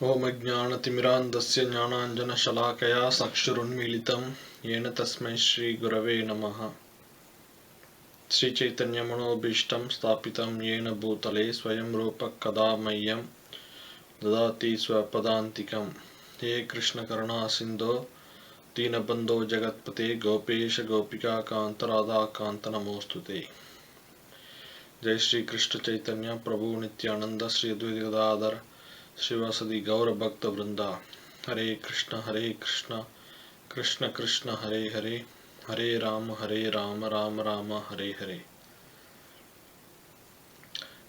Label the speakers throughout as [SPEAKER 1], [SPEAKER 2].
[SPEAKER 1] ओम अज्ञानतिमिरान्धस्य ज्ञानाञ्जनशलाकया चक्षुरुन्मीलितं येन तस्मै श्रीगुरवे नमः। श्रीचैतन्यमनोभीष्टं स्थापितं येन भूतले स्वयं रूपः कदा मह्यं ददाति स्वपदान्तिकं। हे कृष्णकरुणासिन्धो दीनबन्धो जगत्पते गोपेश गोपिकान्त राधाकान्त नमोऽस्तुते। जय श्री कृष्ण चैतन्य प्रभु नित्यानंद श्री अद्वैत गदाधर श्रीवासदि गौर भक्त वृंदा। हरे कृष्ण कृष्ण कृष्ण हरे हरे, हरे Ram Ram Ram Hare Hare.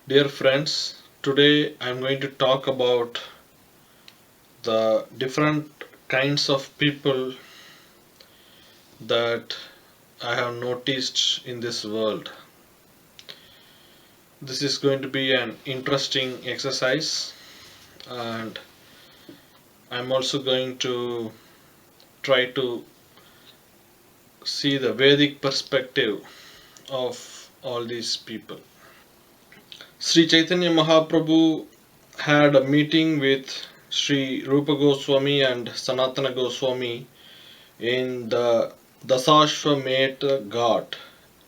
[SPEAKER 1] Dear friends, today I am going to talk about the different kinds of people that I have noticed in this world. This is going to be an interesting exercise, and I'm also going to try to see the Vedic perspective of all these people. Sri Chaitanya Mahaprabhu had a meeting with Sri Rupa Goswami and Sanatana Goswami in the Dasashwamedh Ghat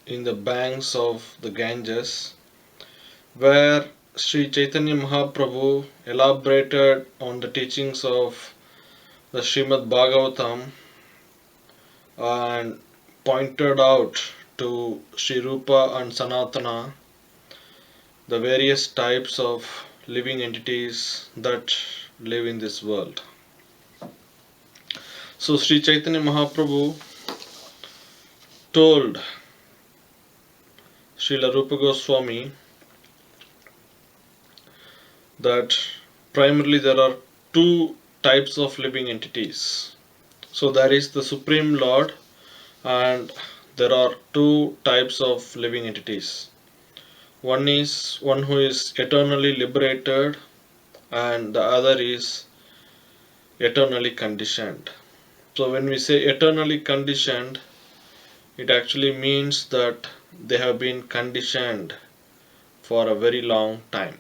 [SPEAKER 1] in the banks of the Ganges, where Sri Chaitanya Mahaprabhu elaborated on the teachings of the Srimad Bhagavatam and pointed out to Sri Rupa and Sanatana the various types of living entities that live in this world. So Sri Chaitanya Mahaprabhu told Srila Rupa Goswami that primarily there are two types of living entities. So there is the Supreme Lord, and there are two types of living entities. One is one who is eternally liberated, and the other is eternally conditioned. So when we say eternally conditioned, it actually means that they have been conditioned for a very long time.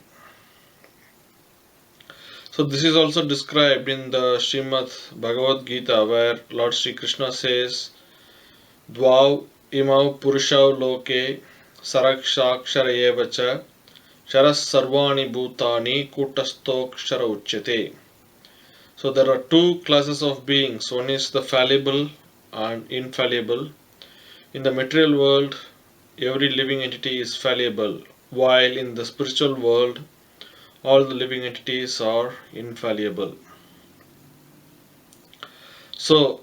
[SPEAKER 1] So this is also described in the Srimad Bhagavad Gita, where Lord Sri Krishna says, Dvau imau purushau loke sarakshakshara evacha sharas sarvani bhutani kutastokshara uchyate. So there are two classes of beings. One is the fallible and infallible. In the material world, every living entity is fallible, while in the spiritual world, all the living entities are infallible. So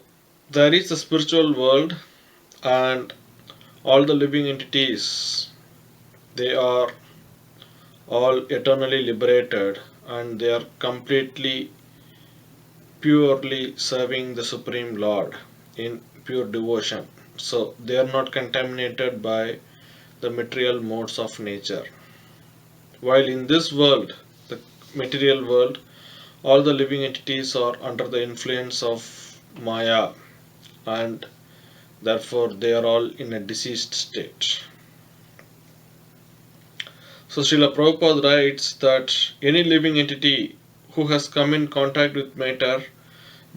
[SPEAKER 1] there is the spiritual world, and all the living entities, they are all eternally liberated, and they are completely purely serving the Supreme Lord in pure devotion. So they are not contaminated by the material modes of nature. While in this world, the material world, all the living entities are under the influence of Maya, and therefore they are all in a diseased state. So Srila Prabhupada writes that any living entity who has come in contact with matter,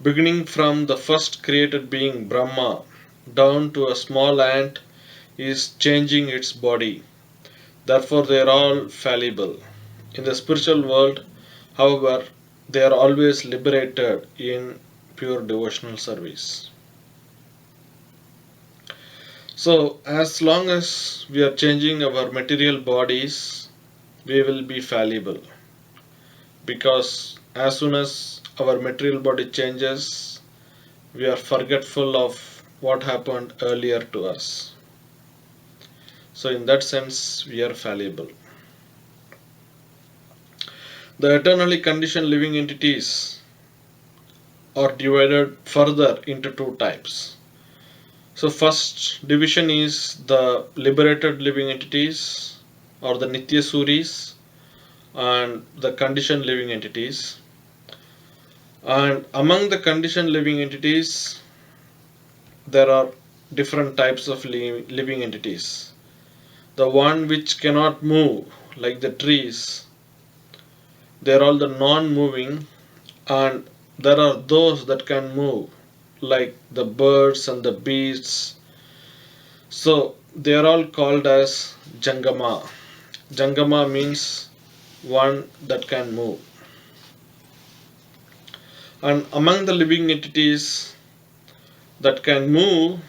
[SPEAKER 1] beginning from the first created being Brahma down to a small ant, is changing its body. Therefore they are all fallible. In the spiritual world, however, they are always liberated in pure devotional service. So as long as we are changing our material bodies, we will be fallible, because as soon as our material body changes, we are forgetful of what happened earlier to us. So in that sense, we are fallible. The eternally conditioned living entities are divided further into two types. So first division is the liberated living entities, or the Nitya Suris, and the conditioned living entities. And among the conditioned living entities, there are different types of living entities. The one which cannot move, like the trees, they are all the non-moving, and there are those that can move, like the birds and the beasts. So they are all called as Jangama. Jangama means one that can move. And among the living entities that can move,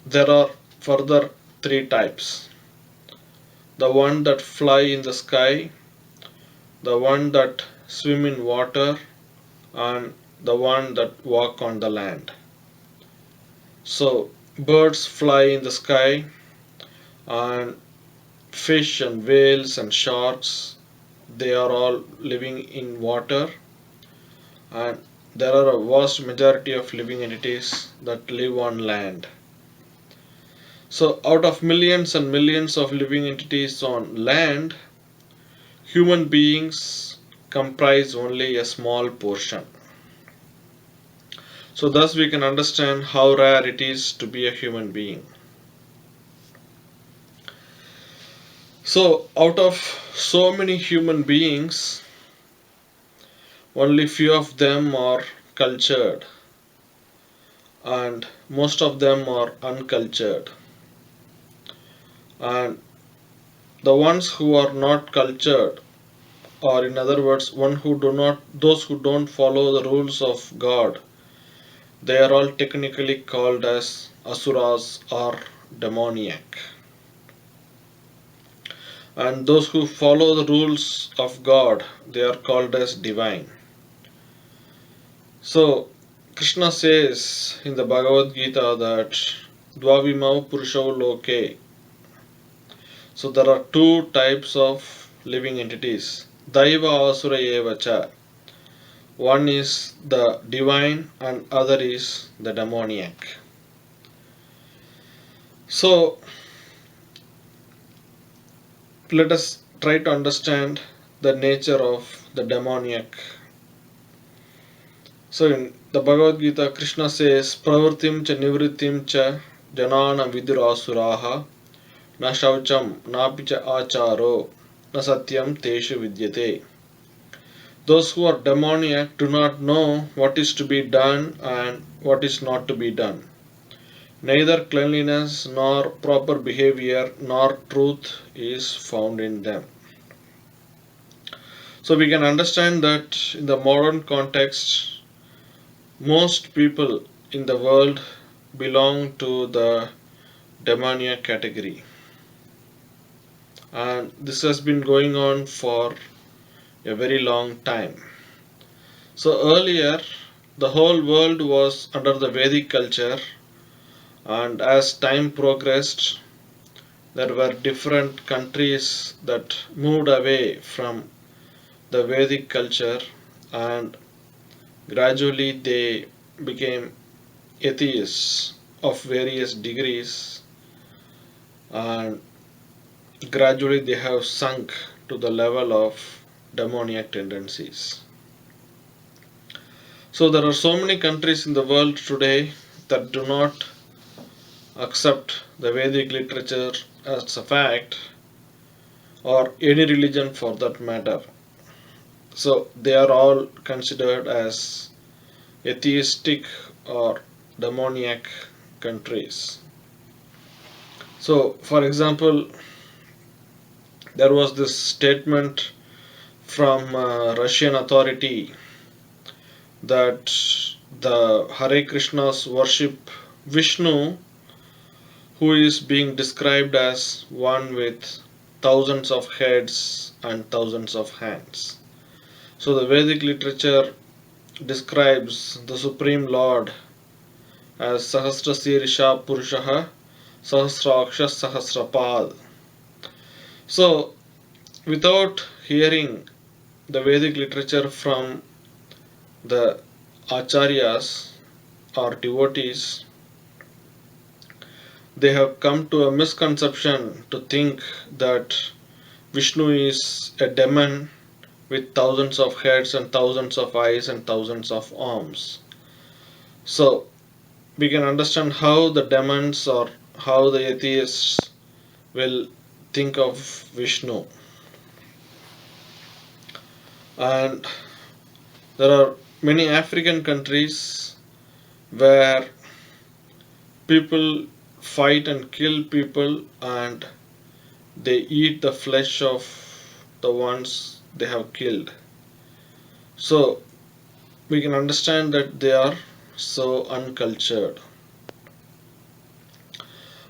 [SPEAKER 1] there are further three types: the one that fly in the sky, the one that swim in water, and the one that walk on the land. So birds fly in the sky, and fish and whales and sharks, they are all living in water, and there are a vast majority of living entities that live on land. So out of millions and millions of living entities on land, human beings comprise only a small portion. So thus we can understand how rare it is to be a human being. So out of so many human beings, only few of them are cultured, and most of them are uncultured. And the ones who are not cultured, or in other words, those who don't follow the rules of God, they are all technically called as asuras or demoniac. And those who follow the rules of God, they are called as divine. So Krishna says in the Bhagavad Gita that Dvavimau Purushau Loke. So there are two types of living entities. Daiva Asura Evacha. One is the divine and other is the demoniac. So let us try to understand the nature of the demoniac. So in the Bhagavad Gita, Krishna says, Pravritim cha nivritim cha janana vidurasuraha na shaucham napi cha acharo na satyam teshu vidyate. Those who are demoniac do not know what is to be done and what is not to be done. Neither cleanliness nor proper behavior nor truth is found in them. So we can understand that in the modern context, most people in the world belong to the demoniac category. And this has been going on for a very long time. So earlier, the whole world was under the Vedic culture, and as time progressed, there were different countries that moved away from the Vedic culture, and gradually they became atheists of various degrees, and gradually they have sunk to the level of demoniac tendencies. So there are so many countries in the world today that do not accept the Vedic literature as a fact, or any religion for that matter. So they are all considered as atheistic or demoniac countries. So, for example, there was this statement from Russian authority that the Hare Krishnas worship Vishnu, who is being described as one with thousands of heads and thousands of hands. So the Vedic literature describes the Supreme Lord as Sahasrasirsha Purushaha Sahasraksha Sahasrapad. So without hearing the Vedic literature from the acharyas or devotees, they have come to a misconception to think that Vishnu is a demon with thousands of heads and thousands of eyes and thousands of arms. So we can understand how the demons or how the atheists will think of Vishnu. And there are many African countries where people fight and kill people and they eat the flesh of the ones they have killed. So we can understand that they are so uncultured.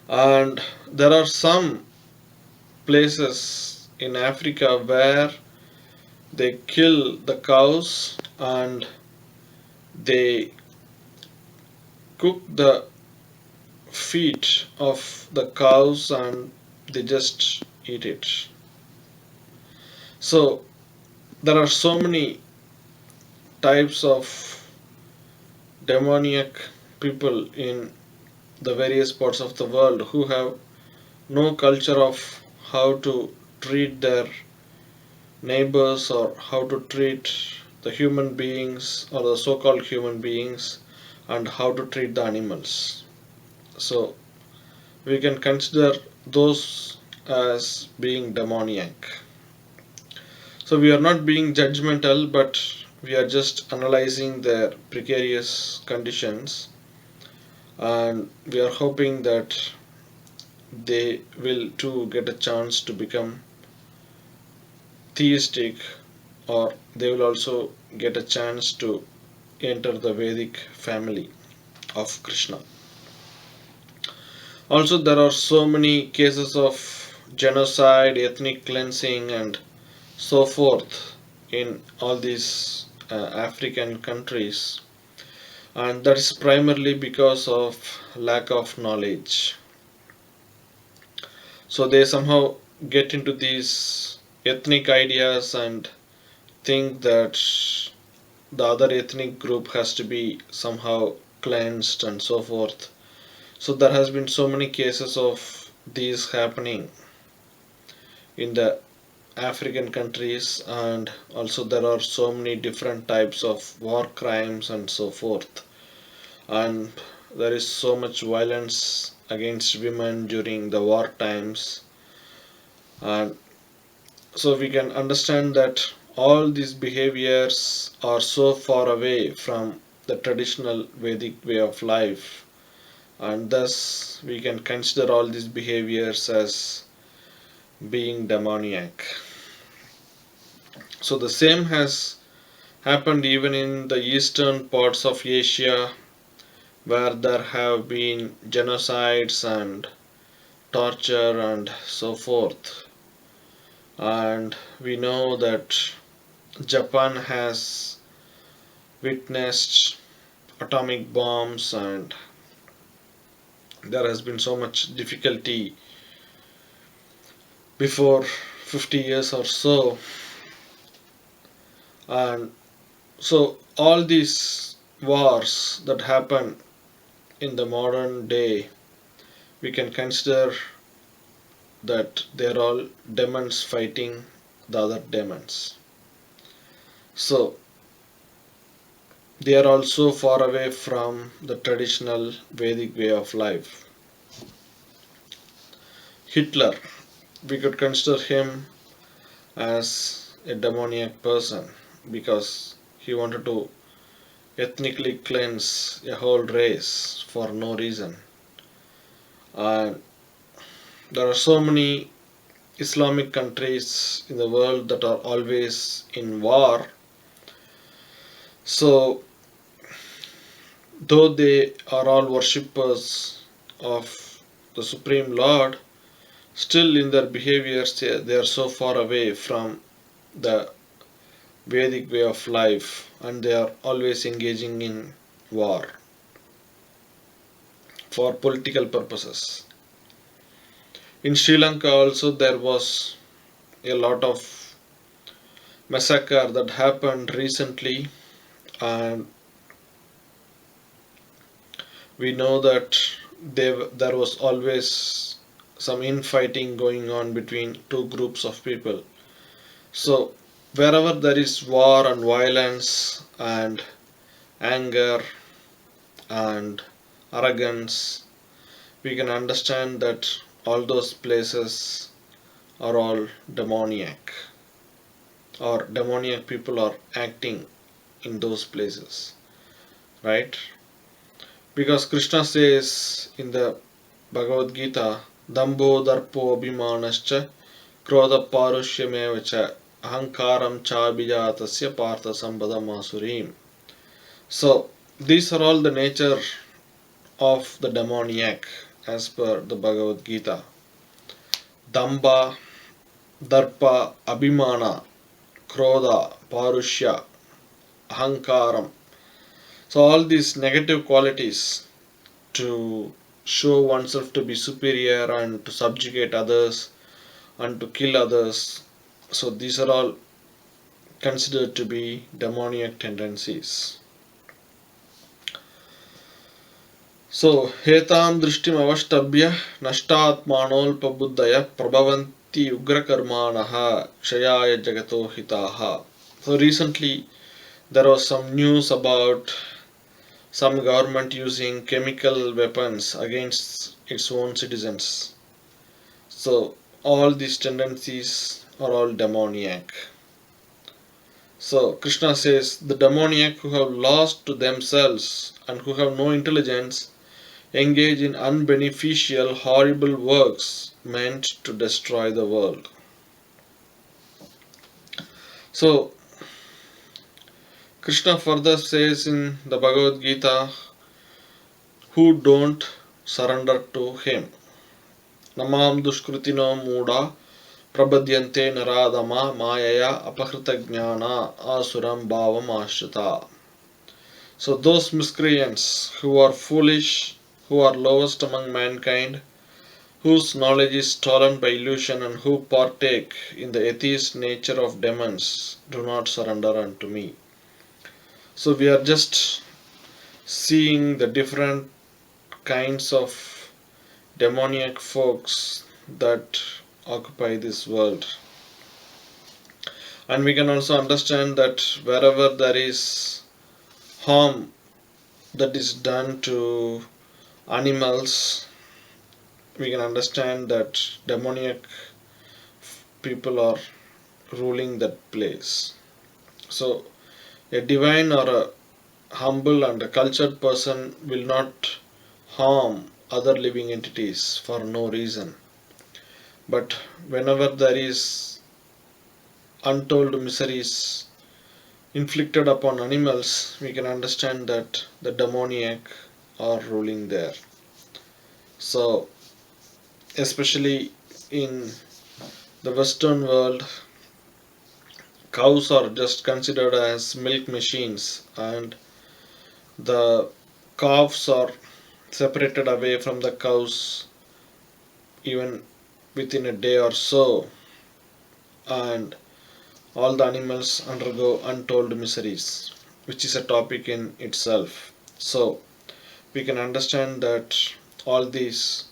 [SPEAKER 1] And there are some places in Africa where they kill the cows and they cook the feet of the cows and they just eat it. So there are so many types of demoniac people in the various parts of the world who have no culture of how to treat their neighbors or how to treat the human beings or the so called human beings and how to treat the animals. So we can consider those as being demoniac. So we are not being judgmental, but we are just analyzing their precarious conditions and we are hoping that they will too get a chance to become theistic or they will also get a chance to enter the Vedic family of Krishna. Also, there are so many cases of genocide, ethnic cleansing, and so forth in all these African countries, and that is primarily because of lack of knowledge. So they somehow get into these ethnic ideas and think that the other ethnic group has to be somehow cleansed and so forth. So there has been so many cases of these happening in the African countries, and also there are so many different types of war crimes and so forth. And there is so much violence against women during the war times, and so we can understand that all these behaviors are so far away from the traditional Vedic way of life, and thus we can consider all these behaviors as being demoniac. So the same has happened even in the eastern parts of Asia where there have been genocides and torture and so forth. And we know that Japan has witnessed atomic bombs and there has been so much difficulty before 50 years or so. And so all these wars that happen in the modern day, we can consider that they're all demons fighting the other demons. So they are also far away from the traditional Vedic way of life. Hitler, we could consider him as a demoniac person because he wanted to ethnically cleanse a whole race for no reason. And there are so many Islamic countries in the world that are always in war. So, though they are all worshippers of the Supreme Lord, still in their behaviors they are so far away from the Vedic way of life and they are always engaging in war for political purposes. In Sri Lanka also there was a lot of massacre that happened recently and we know that there was always some infighting going on between two groups of people. So wherever there is war and violence and anger and arrogance, we can understand that all those places are all demoniac or demoniac people are acting in those places, right? Because Krishna says in the Bhagavad Gita, Dambo Darpo Abhimanascha Krodha Parushyameva Ahankaram Cha Bijatasya Partha Sambada Masurim. So these are all the nature of the demoniac as per the Bhagavad Gita. Damba, Darpa, Abhimana, Krodha, Parushya, Ahankaram. So all these negative qualities to show oneself to be superior and to subjugate others and to kill others. So these are all considered to be demoniac tendencies. So hetam drishtim avashtabhya nashtatmanolpabuddhaya prabhavanti ugrakarmanaha kshayaya jagato hitaha. So recently there was some news about some government using chemical weapons against its own citizens. So all these tendencies are all demoniac. So Krishna says the demoniac who have lost to themselves and who have no intelligence engage in unbeneficial, horrible works meant to destroy the world. So Krishna further says in the Bhagavad Gita, who don't surrender to him. Namam dushkrutino muda prabhadyante naradama mayaya apahrita jnana asuram bhavam ashrita. So those miscreants who are foolish, who are lowest among mankind, whose knowledge is stolen by illusion and who partake in the atheist nature of demons, do not surrender unto me. So we are just seeing the different kinds of demoniac folks that occupy this world. And we can also understand that wherever there is harm that is done to animals, we can understand that demoniac people are ruling that place. So a divine or a humble and a cultured person will not harm other living entities for no reason. But whenever there is untold miseries inflicted upon animals, we can understand that the demoniac are ruling there. So especially in the Western world, cows are just considered as milk machines, and the calves are separated away from the cows even within a day or so, and all the animals undergo untold miseries, which is a topic in itself. So we can understand that all these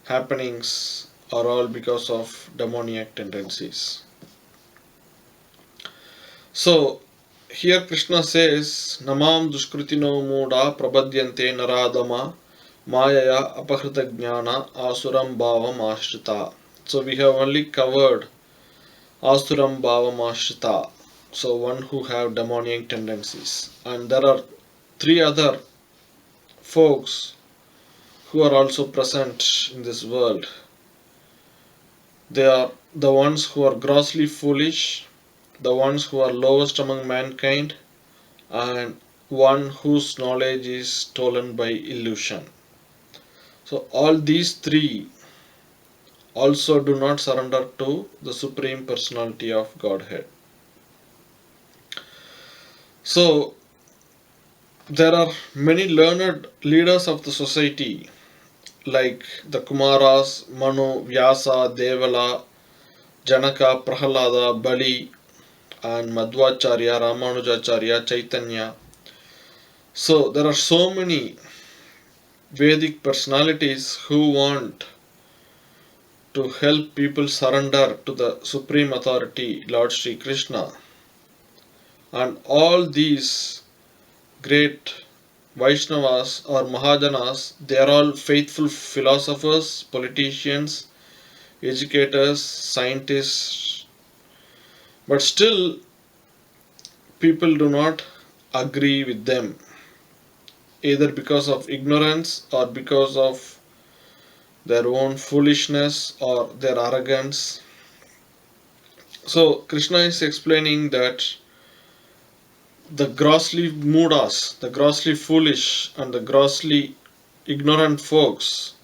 [SPEAKER 1] happenings are all because of demoniac tendencies. So here Krishna says, Namam dushkritino muda prabhadyante naradama mayaya apahrita jnana asuram bhavam ashrita. So we have only covered asuram bhavam ashrita, so one who have demoniac tendencies. And there are three other folks who are also present in this world. They are the ones who are grossly foolish, the ones who are lowest among mankind, and one whose knowledge is stolen by illusion. So all these three also do not surrender to the Supreme Personality of Godhead. So there are many learned leaders of the society like the Kumaras, Manu, Vyasa, Devala, Janaka, Prahalada, Bali, and Madhvacharya, Ramanujacharya, Chaitanya. So there are so many Vedic personalities who want to help people surrender to the Supreme Authority, Lord Sri Krishna. And all these great Vaishnavas or Mahajanas, they are all faithful philosophers, politicians, educators, scientists, but still people do not agree with them, either because of ignorance or because of their own foolishness or their arrogance. So Krishna is explaining that the grossly moodas, the grossly foolish and the grossly ignorant folks,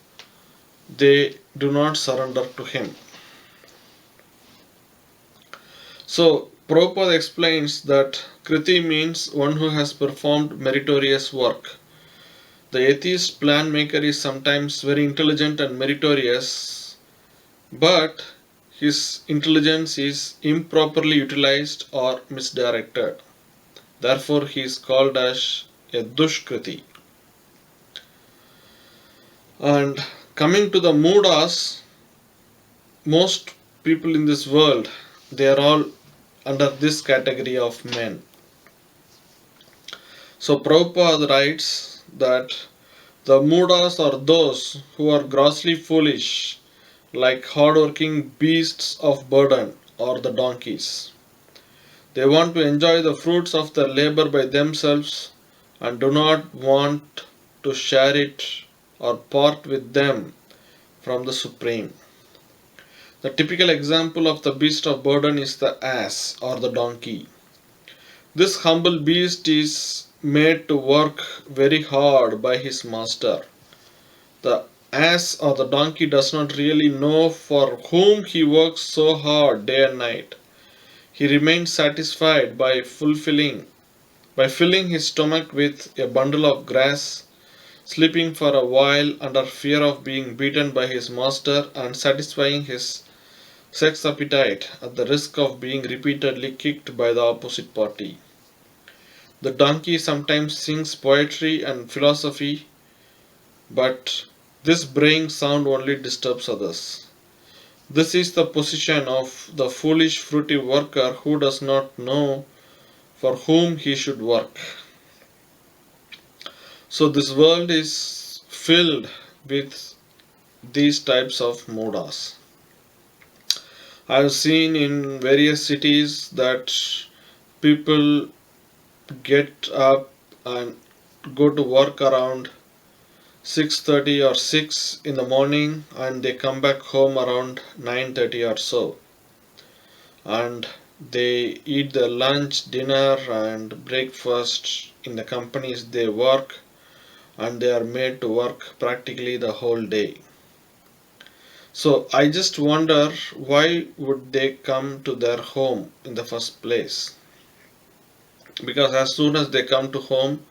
[SPEAKER 1] they do not surrender to him. So Prabhupada explains that Kriti means one who has performed meritorious work. The atheist plan maker is sometimes very intelligent and meritorious, but his intelligence is improperly utilized or misdirected. Therefore, he is called as a Dushkriti. And coming to the Moodas, most people in this world, they are all under this category of men. So Prabhupada writes that the Moodas are those who are grossly foolish, like hard-working beasts of burden or the donkeys. They want to enjoy the fruits of their labor by themselves and do not want to share it or part with them from the Supreme. The typical example of the beast of burden is the ass or the donkey. This humble beast is made to work very hard by his master. The ass or the donkey does not really know for whom he works so hard day and night. He remains satisfied by filling his stomach with a bundle of grass, sleeping for a while under fear of being beaten by his master, and satisfying his sex appetite at the risk of being repeatedly kicked by the opposite party. The donkey sometimes sings poetry and philosophy, but this braying sound only disturbs others. This is the position of the foolish fruitive worker who does not know for whom he should work. So this world is filled with these types of moodas. I have seen in various cities that people get up and go to work around 6:30 or 6 in the morning, and they come back home around 9:30 or so, and they eat their lunch, dinner and breakfast in the companies they work, and they are made to work practically the whole day. So I just wonder, why would they come to their home in the first place? Because as soon as they come to home,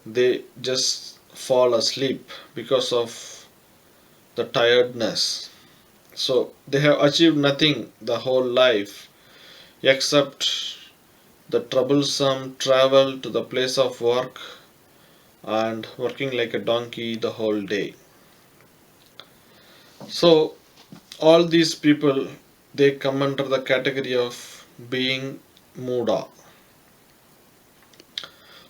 [SPEAKER 1] they just fall asleep because of the tiredness. So they have achieved nothing the whole life except the troublesome travel to the place of work and working like a donkey the whole day. So all these people, they come under the category of being Muda.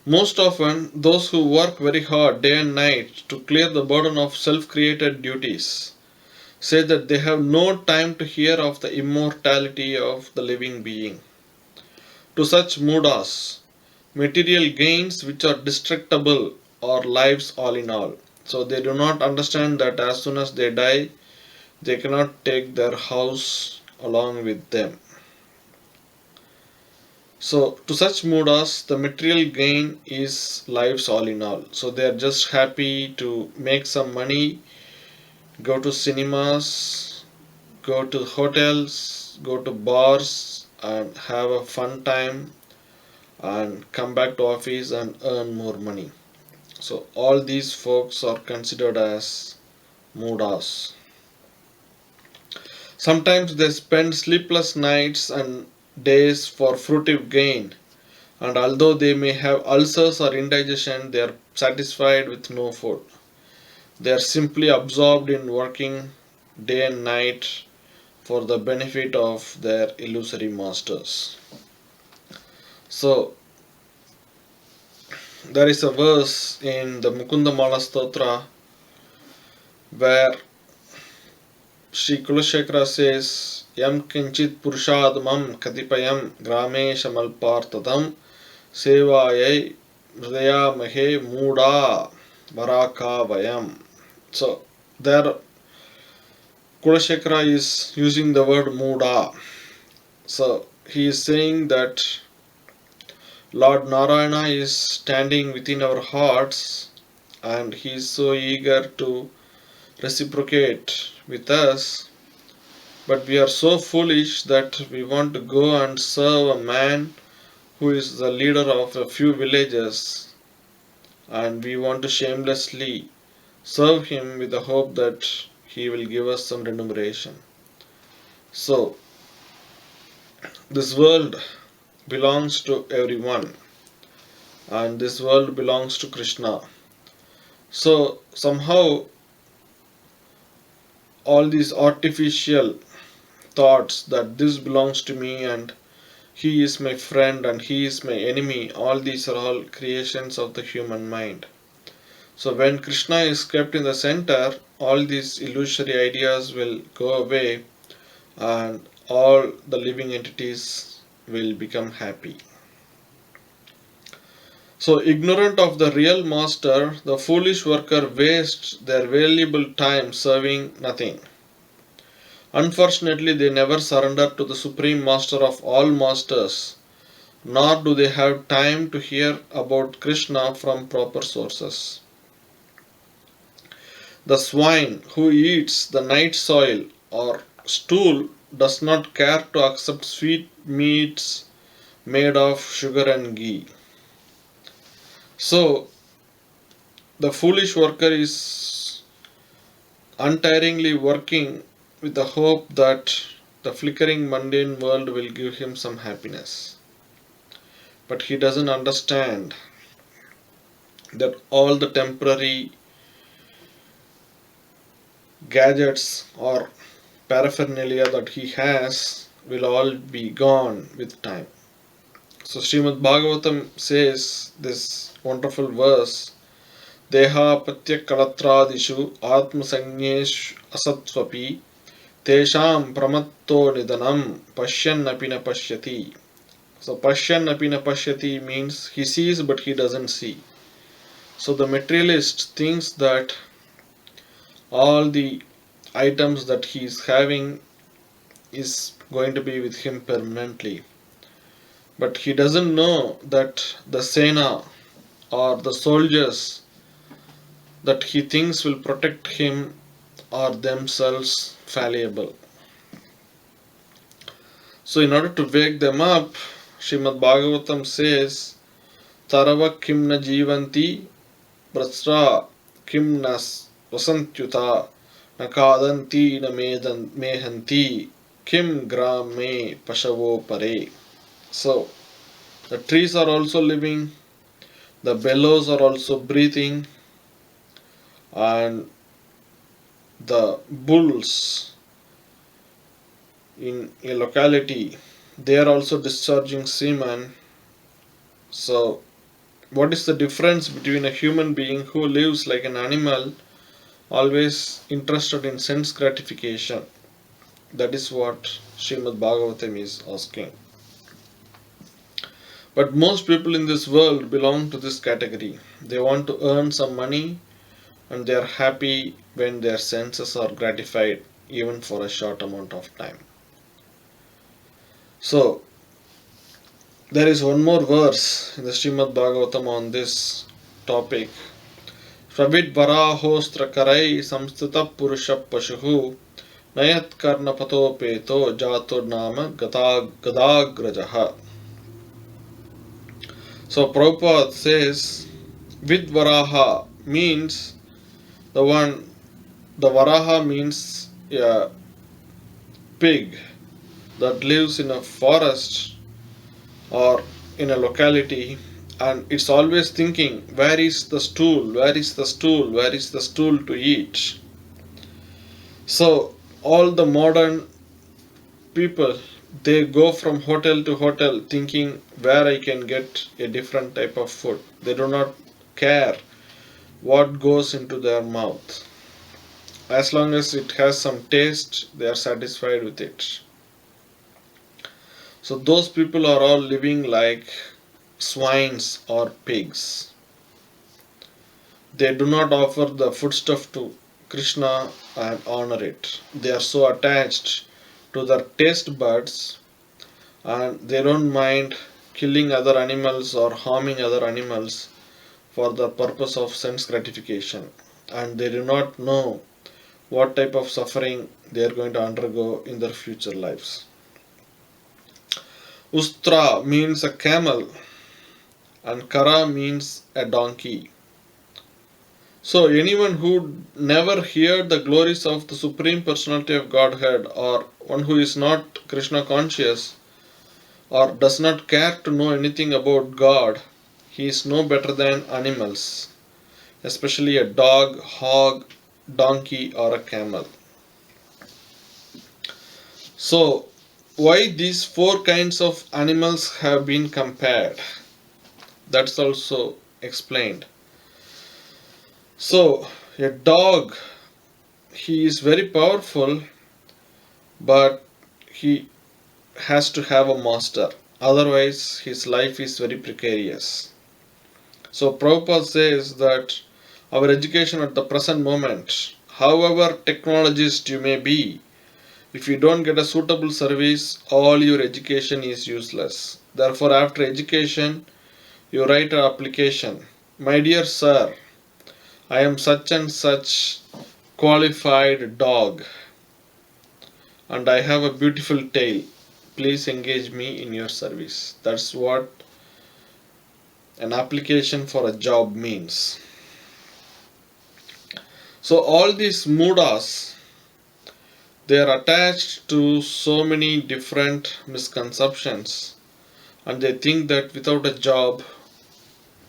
[SPEAKER 1] Most often, those who work very hard day and night to clear the burden of self created duties say that they have no time to hear of the immortality of the living being. To such Mudas, material gains which are destructible are lives all in all. So they do not understand that as soon as they die, they cannot take their house along with them. So to such moodas, the material gain is lives all in all. So they are just happy to make some money, go to cinemas, go to hotels, go to bars and have a fun time and come back to office and earn more money. So all these folks are considered as moodas. Sometimes they spend sleepless nights and days for fruitive gain, and although they may have ulcers or indigestion, they are satisfied with no food. They are simply absorbed in working day and night for the benefit of their illusory masters. So, there is a verse in the Mukundamala Stotra where Sri Kulashekara says, Yam kinchit purushat mam katipayam gramesh amalpartadam sevayai hridayamahe mooda varaka vayam. So there Kulashekara is using the word mooda. So he is saying that Lord Narayana is standing within our hearts and he is so eager to reciprocate with us, but we are so foolish that we want to go and serve a man who is the leader of a few villages, and we want to shamelessly serve him with the hope that he will give us some remuneration. So, this world belongs to everyone, and this world belongs to Krishna. So, somehow, all these artificial thoughts that this belongs to me and he is my friend and he is my enemy, all these are all creations of the human mind. So, when Krishna is kept in the center, all these illusory ideas will go away and all the living entities will become happy. So, ignorant of the real master, the foolish worker wastes their valuable time serving nothing. Unfortunately, they never surrender to the supreme master of all masters, nor do they have time to hear about Krishna from proper sources. The swine who eats the night soil or stool does not care to accept sweet meats made of sugar and ghee. So, the foolish worker is untiringly working with the hope that the flickering mundane world will give him some happiness. But he doesn't understand that all the temporary gadgets or paraphernalia that he has will all be gone with time. So Srimad Bhagavatam says this wonderful verse, Deha Patya Kalatradishu Atma Sanyeshu Asatvapi Tesham Pramatto Nidanam Pashyan Apina Pashyati. So Pashyan Apina Pashyati means he sees but he doesn't see. So the materialist thinks that all the items that he is having is going to be with him permanently. But he doesn't know that the Sena or the soldiers that he thinks will protect him are themselves fallible. So, in order to wake them up, Srimad Bhagavatam says, Tarava kim na jivanti, prasra kim na vasantyuta, na kadanti na mehanti, kim grame pashavo pare. So, the trees are also living, the bellows are also breathing, and the bulls in a locality they are also discharging semen. So, what is the difference between a human being who lives like an animal, always interested in sense gratification? That is what Srimad Bhagavatam is asking. But most people in this world belong to this category. They want to earn some money and they are happy when their senses are gratified even for a short amount of time. So, there is one more verse in the Srimad Bhagavatam on this topic. Pravid varahostra karai samstita purusha pashuhu nayat karna pato peto jato nama gadagrajaha. So Prabhupada says with varaha means the varaha means a pig that lives in a forest or in a locality and it's always thinking where is the stool, where is the stool, where is the stool to eat. So all the modern people they go from hotel to hotel thinking where I can get a different type of food. They do not care what goes into their mouth. As long as it has some taste, they are satisfied with it. So those people are all living like swines or pigs. They do not offer the foodstuff to Krishna and honor it. They are so attached to their taste buds and they don't mind killing other animals or harming other animals for the purpose of sense gratification. And they do not know what type of suffering they are going to undergo in their future lives. Ustra means a camel and Kara means a donkey. So, anyone who never heard the glories of the Supreme Personality of Godhead, or one who is not Krishna conscious, or does not care to know anything about God, he is no better than animals, especially a dog, hog, donkey, or a camel. So, why these four kinds of animals have been compared? That's also explained. So, a dog, he is very powerful, but he has to have a master. Otherwise, his life is very precarious. So, Prabhupada says that our education at the present moment, however technologist you may be, if you don't get a suitable service, all your education is useless. Therefore, after education, you write an application. My dear sir, I am such and such qualified dog and I have a beautiful tail. Please engage me in your service. That's what an application for a job means. So all these mudas, they are attached to so many different misconceptions and they think that without a job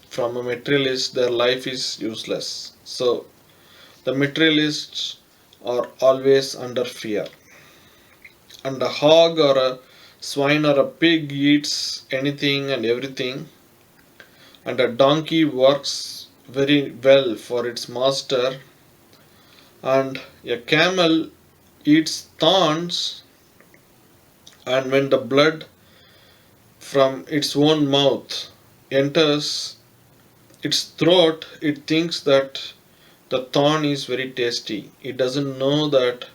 [SPEAKER 1] from a materialist their life is useless. So the materialists are always under fear. And a hog or a swine or a pig eats anything and everything, and a donkey works very well for its master, and a camel eats thorns, and when the blood from its own mouth enters its throat, it thinks that the thorn is very tasty. It doesn't know that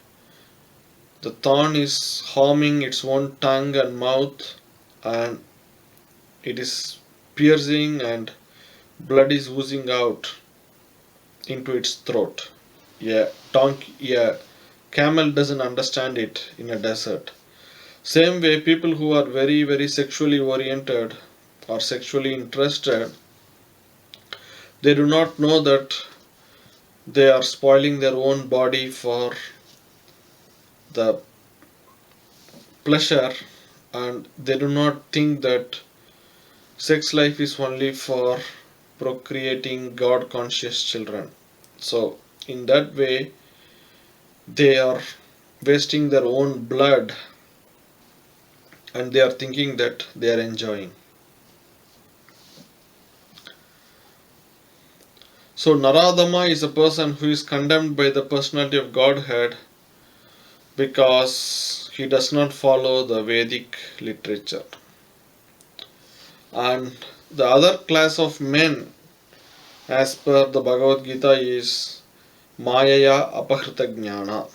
[SPEAKER 1] the thorn is harming its own tongue and mouth, and it is piercing and blood is oozing out into its throat. A camel doesn't understand it in a desert. Same way, people who are very, very sexually oriented or sexually interested, they do not know that they are spoiling their own body for the pleasure, and they do not think that sex life is only for procreating God conscious children. So, in that way, they are wasting their own blood and they are thinking that they are enjoying. So, Naradama is a person who is condemned by the personality of Godhead because he does not follow the Vedic literature. And the other class of men, as per the Bhagavad Gita, is Mayaya Apahrita Jnana.